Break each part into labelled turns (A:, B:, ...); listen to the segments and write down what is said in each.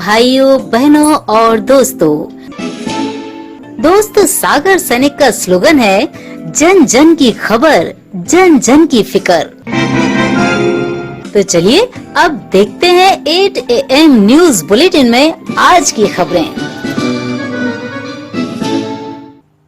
A: भाइयों बहनों और दोस्तों। सागर सैनिक का स्लोगन है जन जन की खबर, जन जन की फिकर। तो चलिए अब देखते हैं 8 AM न्यूज बुलेटिन में आज की खबरें।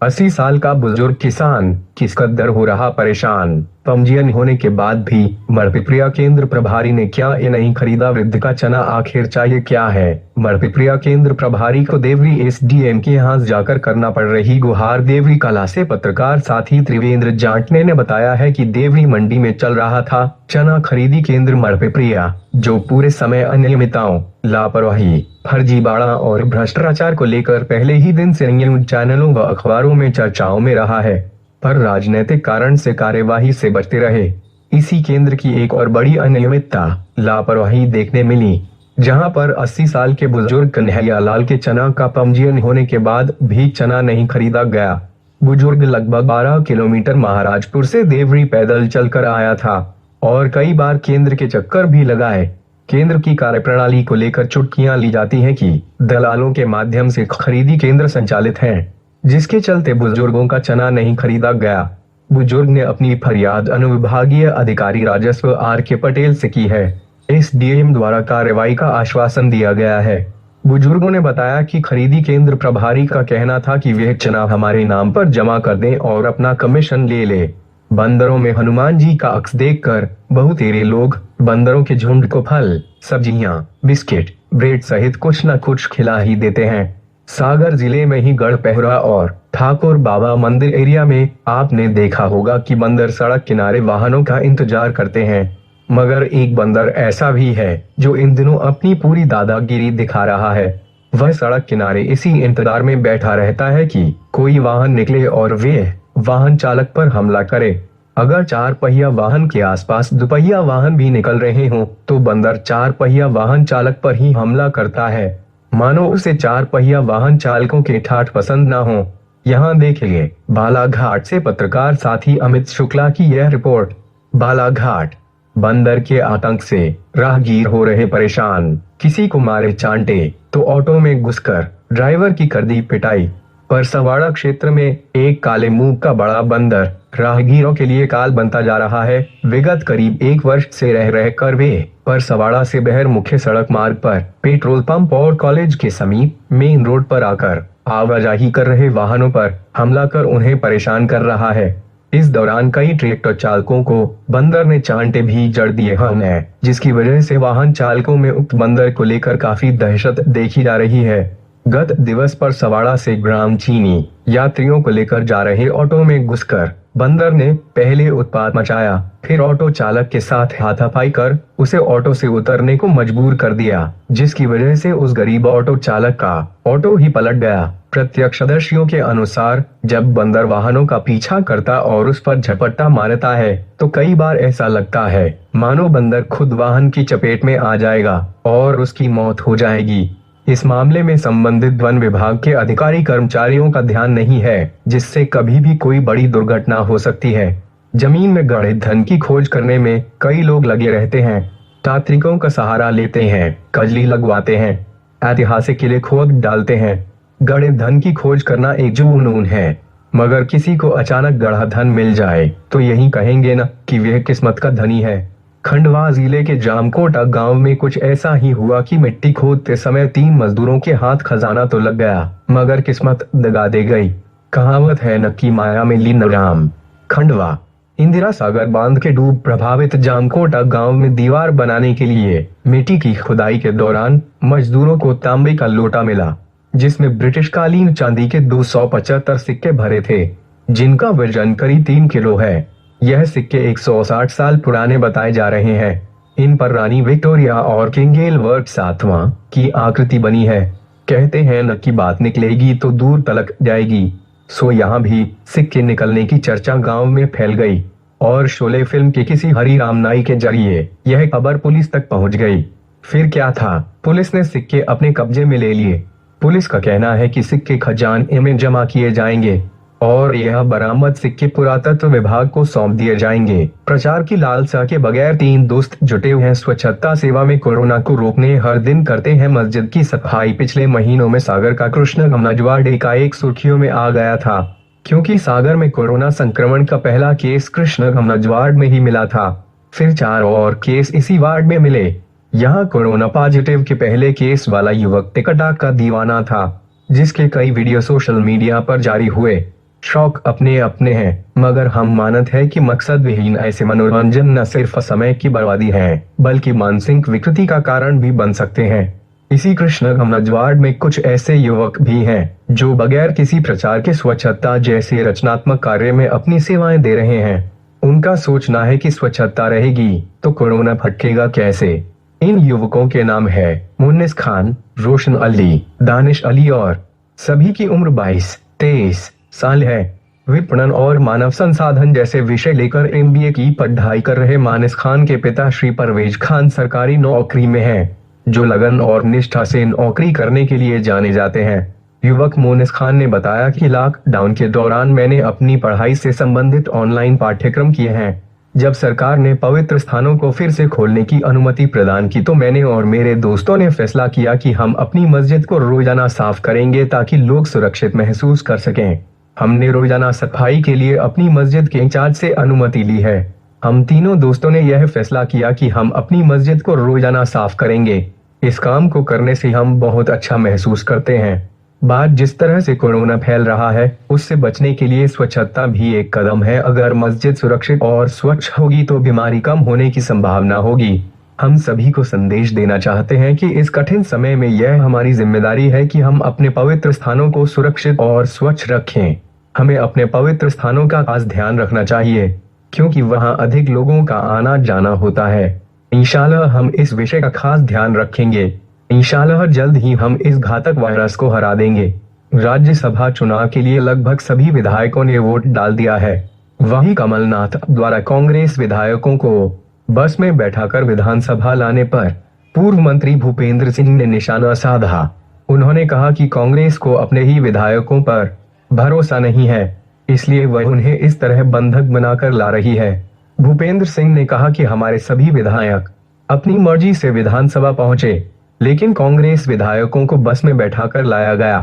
B: 80 साल का बुजुर्ग किसान किस कदर हो रहा परेशान। पंजीयन होने के बाद भी मरपिप्रिया केंद्र प्रभारी ने क्या ये नहीं खरीदा वृद्ध का चना, आखिर चाहिए क्या है। मरपिप्रिया केंद्र प्रभारी को देवरी SDM के यहाँ जाकर करना पड़ रही गुहार। देवरी कला से पत्रकार साथी त्रिवेंद्र जाटने ने बताया है कि देवरी मंडी में चल रहा था चना खरीदी केंद्र मरपिप्रिया, जो पूरे समय अनियमितताओं, लापरवाही, फर्जीवाड़ा और भ्रष्टाचार को लेकर पहले ही दिन से न्यूज चैनलों व अखबारों में चर्चाओं में रहा है, पर राजनीतिक कारण से कार्यवाही से बचते रहे। इसी केंद्र की एक और बड़ी अनियमितता, लापरवाही देखने मिली, जहां पर 80 साल के बुजुर्ग कन्हैया लाल के चना का पंजीयन होने के बाद भी चना नहीं खरीदा गया। बुजुर्ग लगभग 12 किलोमीटर महाराजपुर से देवरी पैदल चलकर आया था और कई बार केंद्र के चक्कर भी लगाए। केंद्र की कार्यप्रणाली को लेकर चुटकियां ली जाती हैं कि दलालों के माध्यम से खरीदी केंद्र संचालित हैं, जिसके चलते बुजुर्गों का चना नहीं खरीदा गया। बुजुर्ग ने अपनी फरियाद अनुविभागीय अधिकारी राजस्व RK पटेल से की है। SDM द्वारा कार्रवाई का आश्वासन दिया गया है। बुजुर्गों ने बताया कि खरीदी केंद्र प्रभारी का कहना था कि वह चना हमारे नाम पर जमा कर दें और अपना कमीशन ले ले। बंदरों में हनुमान जी का अक्स देखकर बहुतेरे लोग बंदरों के झुंड को फल, सब्जियां, बिस्किट, ब्रेड सहित कुछ न कुछ खिला ही देते हैं। सागर जिले में ही गढ़पहरा और ठाकुर बाबा मंदिर एरिया में आपने देखा होगा कि बंदर सड़क किनारे वाहनों का इंतजार करते हैं, मगर एक बंदर ऐसा भी है जो इन दिनों अपनी पूरी दादागिरी दिखा रहा है। वह सड़क किनारे इसी इंतजार में बैठा रहता है कि कोई वाहन निकले और वे वाहन चालक पर हमला करे। अगर 4 पहिया वाहन के आसपास दुपहिया वाहन भी निकल रहे हों तो बंदर 4 पहिया वाहन चालक पर ही हमला करता है, मानो उसे 4 पहिया वाहन चालकों के ठाठ पसंद ना हो। यहाँ देखिए बालाघाट से पत्रकार साथी अमित शुक्ला की यह रिपोर्ट। बालाघाट, बंदर के आतंक से राहगीर हो रहे परेशान, किसी को मारे चांटे तो ऑटो में घुसकर ड्राइवर की कर दी पिटाई। परसवाड़ा क्षेत्र में एक काले मुंह का बड़ा बंदर राहगीरों के लिए काल बनता जा रहा है। विगत करीब 1 वर्ष से रह कर वे परसवाड़ा से बहर मुख्य सड़क मार्ग पर पेट्रोल पंप और कॉलेज के समीप मेन रोड पर आकर आवाजाही कर रहे वाहनों पर हमला कर उन्हें परेशान कर रहा है। इस दौरान कई ट्रैक्टर चालकों को बंदर ने चांटे भी जड़ दिए हैं, जिसकी वजह से वाहन चालकों में उक्त बंदर को लेकर काफी दहशत देखी जा रही है। गत दिवस पर सवाड़ा से ग्राम चीनी यात्रियों को लेकर जा रहे ऑटो में घुसकर बंदर ने पहले उत्पात मचाया, फिर ऑटो चालक के साथ हाथापाई कर उसे ऑटो से उतरने को मजबूर कर दिया, जिसकी वजह से उस गरीब ऑटो चालक का ऑटो ही पलट गया। प्रत्यक्षदर्शियों के अनुसार जब बंदर वाहनों का पीछा करता और उस पर झपट्टा मारता है तो कई बार ऐसा लगता है मानो बंदर खुद वाहन की चपेट में आ जाएगा और उसकी मौत हो जाएगी। इस मामले में संबंधित वन विभाग के अधिकारी कर्मचारियों का ध्यान नहीं है, जिससे कभी भी कोई बड़ी दुर्घटना हो सकती है। जमीन में गड़े धन की खोज करने में कई लोग लगे रहते हैं, तांत्रिकों का सहारा लेते हैं, कजली लगवाते हैं, ऐतिहासिक किले खोद डालते हैं। गड़े धन की खोज करना एक जुनून है, मगर किसी को अचानक गड़ा धन मिल जाए तो यही कहेंगे न कि वह किस्मत का धनी है। खंडवा जिले के जामकोटा गांव में कुछ ऐसा ही हुआ कि मिट्टी खोदते समय 3 मजदूरों के हाथ खजाना तो लग गया, मगर किस्मत दगा दे गई। कहावत है न कि माया में लीन राम। खंडवा इंदिरा सागर बांध के डूब प्रभावित जामकोटा गांव में दीवार बनाने के लिए मिट्टी की खुदाई के दौरान मजदूरों को तांबे का लोटा मिला, जिसमें ब्रिटिश कालीन चांदी के 275 सिक्के भरे थे, जिनका वजन करीब 3 किलो है। यह सिक्के 160 साल पुराने बताए जा रहे हैं। इन पर रानी विक्टोरिया और किंग एडवर्ड सातवां की आकृति बनी है। कहते हैं न कि बात निकलेगी तो दूर तलक जाएगी। सो यहाँ भी सिक्के निकलने की चर्चा गांव में फैल गई और शोले फिल्म के किसी हरिराम नाई के जरिए यह खबर पुलिस तक पहुंच गई। फिर क्या था, पुलिस ने सिक्के अपने कब्जे में ले लिए। पुलिस का कहना है कि सिक्के खजाने में जमा किए जाएंगे और यह बरामद सिक्के पुरातत्व विभाग को सौंप दिए जाएंगे। प्रचार की लालसा के बगैर 3 दोस्त जुटे हुए हैं स्वच्छता सेवा में। कोरोना को रोकने हर दिन करते हैं मस्जिद की सफाई। पिछले महीनों में सागर का कृष्णगम नजवाड़ एकाएक सुर्खियों में आ गया था, क्योंकि सागर में कोरोना संक्रमण का पहला केस कृष्णगम नजवाड़ में ही मिला था। फिर 4 और केस इसी वार्ड में मिले। यहाँ कोरोना पॉजिटिव के पहले केस वाला युवक टिकटॉक का दीवाना था, जिसके कई वीडियो सोशल मीडिया पर जारी हुए। शौक अपने अपने हैं, मगर हम मानत है कि मकसद विहीन ऐसे मनोरंजन न सिर्फ समय की बर्बादी है, बल्कि मानसिक विकृति का कारण भी बन सकते हैं। इसी कृष्णगम नजवाड़ में कुछ ऐसे युवक भी हैं जो बगैर किसी प्रचार के स्वच्छता जैसे रचनात्मक कार्य में अपनी सेवाएं दे रहे हैं। उनका सोचना है कि स्वच्छता रहेगी तो कोरोना भटकेगा कैसे। इन युवकों के नाम है मुन्निस खान, रोशन अली, दानिश अली और सभी की उम्र 22-23 साल है। विपणन और मानव संसाधन जैसे विषय लेकर MBA की पढ़ाई कर रहे मुन्निस खान के पिता श्री परवेज खान सरकारी नौकरी में हैं, जो लगन और निष्ठा से नौकरी करने के लिए जाने जाते हैं। युवक मुन्निस खान ने बताया कि लॉकडाउन के दौरान मैंने अपनी पढ़ाई से संबंधित ऑनलाइन पाठ्यक्रम किए हैं। जब सरकार ने पवित्र स्थानों को फिर से खोलने की अनुमति प्रदान की तो मैंने और मेरे दोस्तों ने फैसला किया कि हम अपनी मस्जिद को रोजाना साफ करेंगे ताकि लोग सुरक्षित महसूस कर सकें। हमने रोजाना सफाई के लिए अपनी मस्जिद के इंचार्ज से अनुमति ली है। हम तीनों दोस्तों ने यह फैसला किया कि हम अपनी मस्जिद को रोजाना साफ करेंगे। इस काम को करने से हम बहुत अच्छा महसूस करते हैं। बात जिस तरह से कोरोना फैल रहा है उससे बचने के लिए स्वच्छता भी एक कदम है। अगर मस्जिद सुरक्षित और स्वच्छ होगी तो बीमारी कम होने की संभावना होगी। हम सभी को संदेश देना चाहते हैं कि इस कठिन समय में यह हमारी जिम्मेदारी है कि हम अपने पवित्र स्थानों को सुरक्षित और स्वच्छ रखें। हमें अपने पवित्र स्थानों का खास ध्यान रखना चाहिए, क्योंकि वहां अधिक लोगों का आना जाना होता है। इंशाल्लाह हम इस विषय का खास ध्यान रखेंगे। इंशाल्लाह जल्द ही हम इस घातक वायरस को हरा देंगे। राज्यसभा चुनाव के लिए लगभग सभी विधायकों ने वोट डाल दिया है। वहीं कमलनाथ द्वारा कांग्रेस विधायकों को बस में बैठाकर विधानसभा लाने पर पूर्व मंत्री भूपेंद्र सिंह ने निशाना साधा। उन्होंने कहा कि कांग्रेस को अपने ही विधायकों पर भरोसा नहीं है, इसलिए वह उन्हें इस तरह बंधक बनाकर ला रही है। भूपेंद्र सिंह ने कहा कि हमारे सभी विधायक अपनी मर्जी से विधानसभा पहुंचे, लेकिन कांग्रेस विधायकों को बस में बैठाकर लाया गया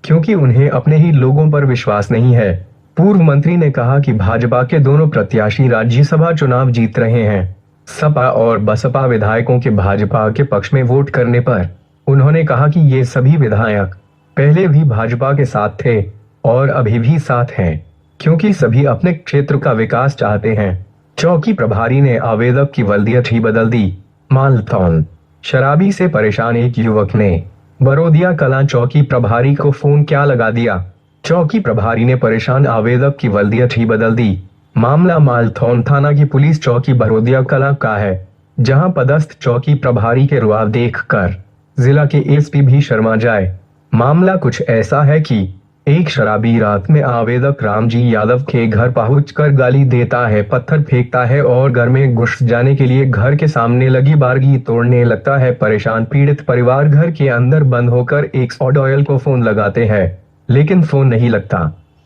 B: क्योंकि उन्हें अपने ही लोगों पर विश्वास नहीं है। पूर्व मंत्री ने कहा कि भाजपा के दोनों प्रत्याशी राज्यसभा चुनाव जीत रहे हैं। सपा और बसपा विधायकों के भाजपा के पक्ष में वोट करने पर उन्होंने कहा कि ये सभी विधायक पहले भी भाजपा के साथ थे और अभी भी साथ हैं, क्योंकि सभी अपने क्षेत्र का विकास चाहते हैं। चौकी प्रभारी ने आवेदक की वल्दियत ही बदल दी। मालथौन शराबी से परेशान एक युवक ने बरोदिया कला चौकी प्रभारी को फोन क्या लगा दिया। चौकी प्रभारी ने परेशान आवेदक की वल्दियत ही बदल दी। मामला मालथौन थाना की पुलिस चौकी बरोदिया कला का है, जहां पदस्थ चौकी प्रभारी के रुआब देखकर जिला के एसपी भी शर्मा जाए। मामला कुछ ऐसा है कि एक शराबी रात में आवेदक रामजी यादव के घर पहुंचकर गाली देता है, पत्थर फेंकता है और घर में घुस जाने के लिए घर के सामने लगी बारगी तोड़ने लगता है। परेशान पीड़ित परिवार घर के अंदर बंद होकर 100 डायल को फोन लगाते हैं, लेकिन फोन नहीं लगता।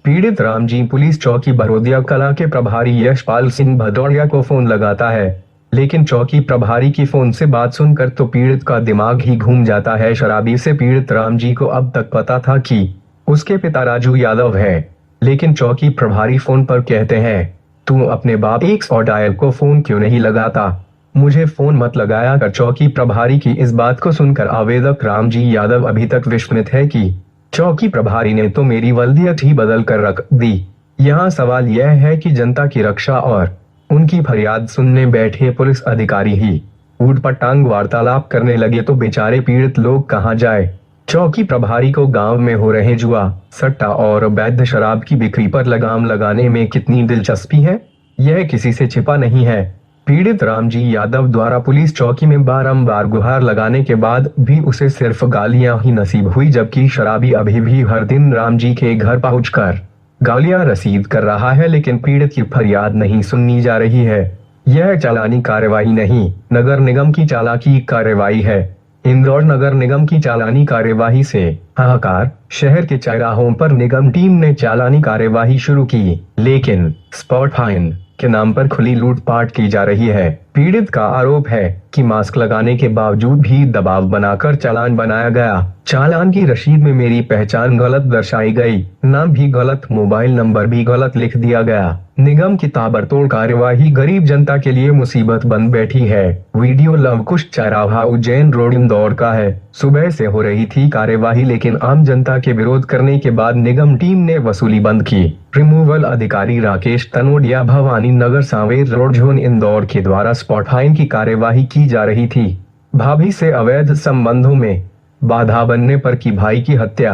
B: पीड़ित रामजी पुलिस चौकी बरोदिया कला के प्रभारी यशपाल सिंह भदौड़िया को फोन लगाता है, लेकिन चौकी प्रभारी की फोन से बात सुनकर तो पीड़ित का दिमाग ही घूम जाता है। शराबी से पीड़ित रामजी को अब तक पता था कि उसके पिता राजू यादव है, लेकिन चौकी प्रभारी फोन पर कहते हैं, तू अपने बाप 100 डायल को फोन क्यों नहीं लगाता, मुझे फोन मत लगाया कर। चौकी प्रभारी की इस बात को सुनकर आवेदक रामजी यादव अभी तक विस्मित है कि चौकी प्रभारी ने तो मेरी वल्दियत ही बदल कर रख दी। यहाँ सवाल यह है कि जनता की रक्षा और उनकी फरियाद सुनने बैठे पुलिस अधिकारी ही ऊट-पटांग वार्तालाप करने लगे तो बेचारे पीड़ित लोग कहाँ जाए। चौकी प्रभारी को गांव में हो रहे जुआ, सट्टा और अवैध शराब की बिक्री पर लगाम लगाने में कितनी दिलचस्पी है, यह किसी से छिपा नहीं है। पीड़ित रामजी यादव द्वारा पुलिस चौकी में बारंबार गुहार लगाने के बाद भी उसे सिर्फ गालियां ही नसीब हुई, जबकि शराबी अभी भी हर दिन रामजी के घर पहुंचकर गालियां रसीद कर रहा है, लेकिन पीड़ित की फरियाद नहीं सुनी जा रही है। यह चालानी कार्रवाई नहीं, नगर निगम की चालाकी कार्रवाई है। इंदौर नगर निगम की चालानी कार्यवाही से हाहाकार। शहर के चौराहों पर निगम टीम ने चालानी कार्यवाही शुरू की, लेकिन स्पॉट फाइन के नाम पर खुली लूटपाट की जा रही है। पीड़ित का आरोप है कि मास्क लगाने के बावजूद भी दबाव बनाकर चालान बनाया गया। चालान की रसीद में मेरी पहचान गलत दर्शाई गई, नाम भी गलत, मोबाइल नंबर भी गलत लिख दिया गया। निगम की ताबड़तोड़ कार्यवाही गरीब जनता के लिए मुसीबत बन बैठी है। वीडियो लवकुश चौराहा उज्जैन रोड इंदौर का है। सुबह से हो रही थी कार्यवाही, लेकिन आम जनता के विरोध करने के बाद निगम टीम ने वसूली बंद की। रिमूवल अधिकारी राकेश तनोडिया भवानी नगर सांवेर रोड जोन इंदौर के द्वारा स्पॉट फाइन की कार्यवाही की जा रही थी। भाभी से अवैध संबंधों में बाधा बनने पर की भाई की हत्या,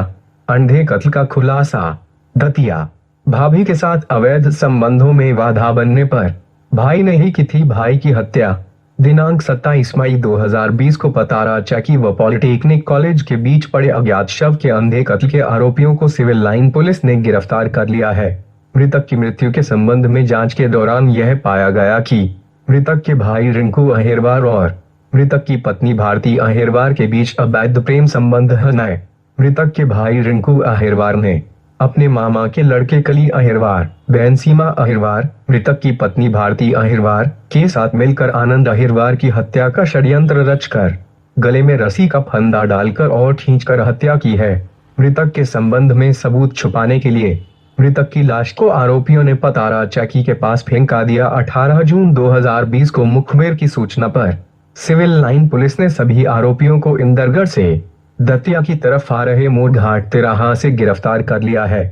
B: अंधे कत्ल का खुलासा। दतिया। भाभी के साथ अवैध संबंधों में बाधा बनने पर भाई ने ही की थी भाई की हत्या। दिनांक 27 मई 2020 को पतारा चौकी व पॉलिटेक्निक कॉलेज के बीच पड़े अज्ञात शव के अंधे कत्ल के आरोपियों को सिविल लाइन पुलिस ने गिरफ्तार कर लिया है। मृतक की मृत्यु के संबंध में जांच के दौरान यह पाया गया कि मृतक के भाई रिंकू अहिरवार और मृतक की पत्नी भारती अहिरवार के बीच अवैध प्रेम संबंध है। मृतक के भाई रिंकू अहिरवार ने अपने मामा के लड़के कली अहिरवार, बहन सीमा अहिरवार, मृतक की पत्नी भारती अहिरवार के साथ मिलकर आनंद अहिरवार की हत्या का षड्यंत्र रचकर गले में रस्सी का फंदा डालकर और खींचकर हत्या की है। मृतक के संबंध में सबूत छुपाने के लिए मृतक की लाश को आरोपियों ने पतारा चौकी के पास फेंका दिया। 18 जून 2020 को मुखबिर की सूचना पर सिविल लाइन पुलिस ने सभी आरोपियों को इंदरगढ़ से दतिया की तरफ आ रहे मोरघाट तिराहा से गिरफ्तार कर लिया है।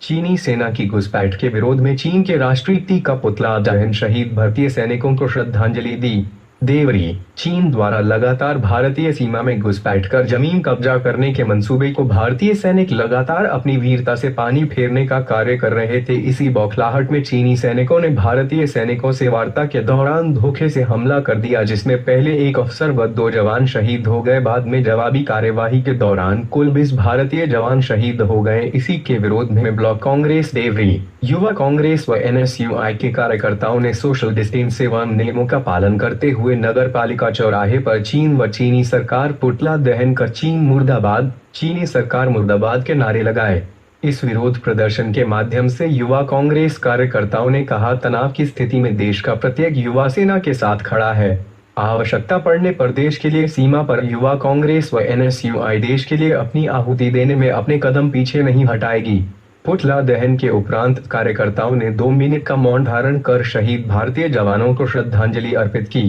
B: चीनी सेना की घुसपैठ के विरोध में चीन के राष्ट्रपति का पुतला दहन, शहीद भारतीय सैनिकों को श्रद्धांजलि दी। देवरी। चीन द्वारा लगातार भारतीय सीमा में घुसपैठ कर जमीन कब्जा करने के मंसूबे को भारतीय सैनिक लगातार अपनी वीरता से पानी फेरने का कार्य कर रहे थे। इसी बौखलाहट में चीनी सैनिकों ने भारतीय सैनिकों से वार्ता के दौरान धोखे से हमला कर दिया, जिसमें पहले एक अफसर व 2 जवान शहीद हो गए। बाद में जवाबी कार्यवाही के दौरान कुल 20 भारतीय जवान शहीद हो गए। इसी के विरोध में ब्लॉक कांग्रेस, देवरी, युवा कांग्रेस व NSUI के कार्यकर्ताओं ने सोशल डिस्टेंस एवं नियमों का पालन करते हुए नगर पालिका चौराहे पर चीन व चीनी सरकार पुतला दहन कर चीन मुर्दाबाद, चीनी सरकार मुर्दाबाद के नारे लगाए। इस विरोध प्रदर्शन के माध्यम से युवा कांग्रेस कार्यकर्ताओं ने कहा, तनाव की स्थिति में देश का प्रत्येक युवा सेना के साथ खड़ा है। आवश्यकता पड़ने पर देश के लिए सीमा पर युवा कांग्रेस व NSUI देश के लिए अपनी आहुति देने में अपने कदम पीछे नहीं हटाएगी। पुतला दहन के उपरांत कार्यकर्ताओं ने 2 मिनट का मौन धारण कर शहीद भारतीय जवानों को श्रद्धांजलि अर्पित की।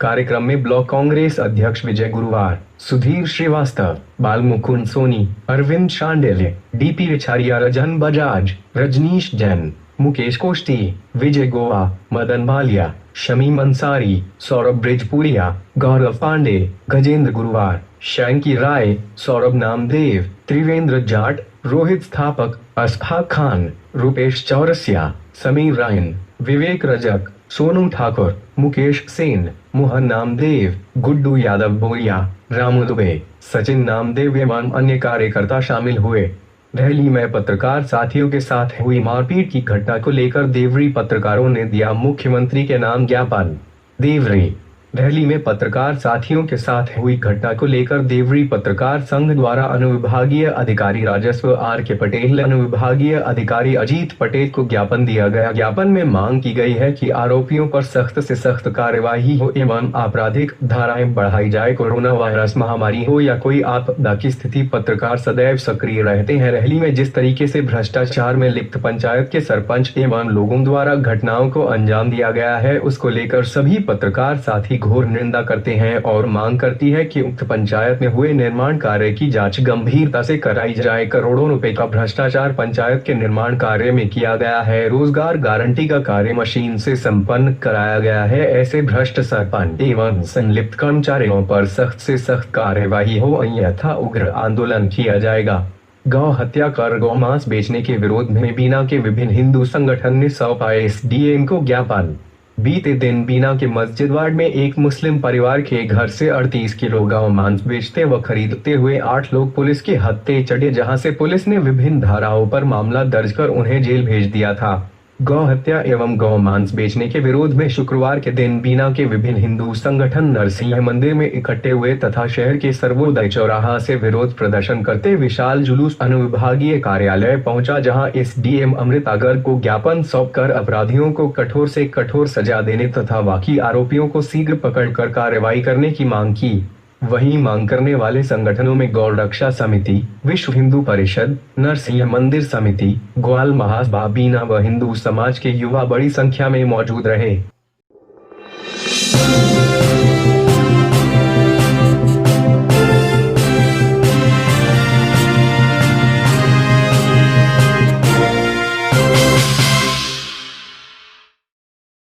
B: कार्यक्रम में ब्लॉक कांग्रेस अध्यक्ष विजय गुरुवार, सुधीर श्रीवास्तव, बाल मुकुंद सोनी, अरविंद शांडिल्य, DP रिछारिया, रजन बजाज, रजनीश जैन, मुकेश कोष्टी, विजय गोवा, मदन बालिया, शमीम अंसारी, सौरभ ब्रिजपुरिया, गौरव पांडे, गजेंद्र गुरुवार, शैंकी राय, सौरभ नामदेव, त्रिवेंद्र जाट, रोहित स्थापक, अशफाक खान, रुपेश चौरसिया, समीर रायन, विवेक रजक, सोनू ठाकुर, मुकेश सेन, मोहन नामदेव, गुड्डू यादव बोरिया, रामू दुबे, सचिन नामदेव एवं अन्य कार्यकर्ता शामिल हुए। रैली में पत्रकार साथियों के साथ हुई मारपीट की घटना को लेकर देवरी पत्रकारों ने दिया मुख्यमंत्री के नाम ज्ञापन। देवरी। रैली में पत्रकार साथियों के साथ हुई घटना को लेकर देवरी पत्रकार संघ द्वारा अनुविभागीय अधिकारी राजस्व RK पटेल, अनुविभागीय अधिकारी अजीत पटेल को ज्ञापन दिया गया। ज्ञापन में मांग की गई है कि आरोपियों पर सख्त से सख्त कार्यवाही हो एवं आपराधिक धाराएं बढ़ाई जाए। कोरोना वायरस महामारी हो या कोई आपदा की स्थिति, पत्रकार सदैव सक्रिय रहते हैं। रैली में जिस तरीके से भ्रष्टाचार में लिप्त पंचायत के सरपंच एवं लोगों द्वारा घटनाओं को अंजाम दिया गया है, उसको लेकर सभी पत्रकार साथी घोर निंदा करते हैं और मांग करती है कि उक्त पंचायत में हुए निर्माण कार्य की जांच गंभीरता से कराई जाए। करोड़ों रुपए का भ्रष्टाचार पंचायत के निर्माण कार्य में किया गया है। रोजगार गारंटी का कार्य मशीन से संपन्न कराया गया है। ऐसे भ्रष्ट सरपंच एवं संलिप्त कर्मचारियों पर सख्त से सख्त कार्यवाही हो, अन्यथा उग्र आंदोलन किया जाएगा। गौ हत्या कर गौ मांस बेचने के विरोध में बीना के विभिन्न हिंदू संगठन ने सौंपा SDM को ज्ञापन। बीते दिन बीना के मस्जिद वार्ड में एक मुस्लिम परिवार के घर से 38 किलो गौ मांस बेचते व खरीदते हुए 8 लोग पुलिस के हत्थे चढ़े, जहां से पुलिस ने विभिन्न धाराओं पर मामला दर्ज कर उन्हें जेल भेज दिया था। गौ हत्या एवं गौ मांस बेचने के विरोध में शुक्रवार के दिन बीना के विभिन्न हिंदू संगठन नरसिंह मंदिर में इकट्ठे हुए तथा शहर के सर्वोदय चौराहा से विरोध प्रदर्शन करते विशाल जुलूस अनुविभागीय कार्यालय पहुंचा, जहां एसडीएम अमृता गर्ग को ज्ञापन सौंपकर अपराधियों को कठोर से कठोर सजा देने तथा बाकी आरोपियों को शीघ्र पकड़कर कार्रवाई करने की मांग की। वहीं मांग करने वाले संगठनों में गौ रक्षा समिति, विश्व हिंदू परिषद, नरसिंह मंदिर समिति, ग्वाल महासभा बीना व हिंदू समाज के युवा बड़ी संख्या में मौजूद रहे।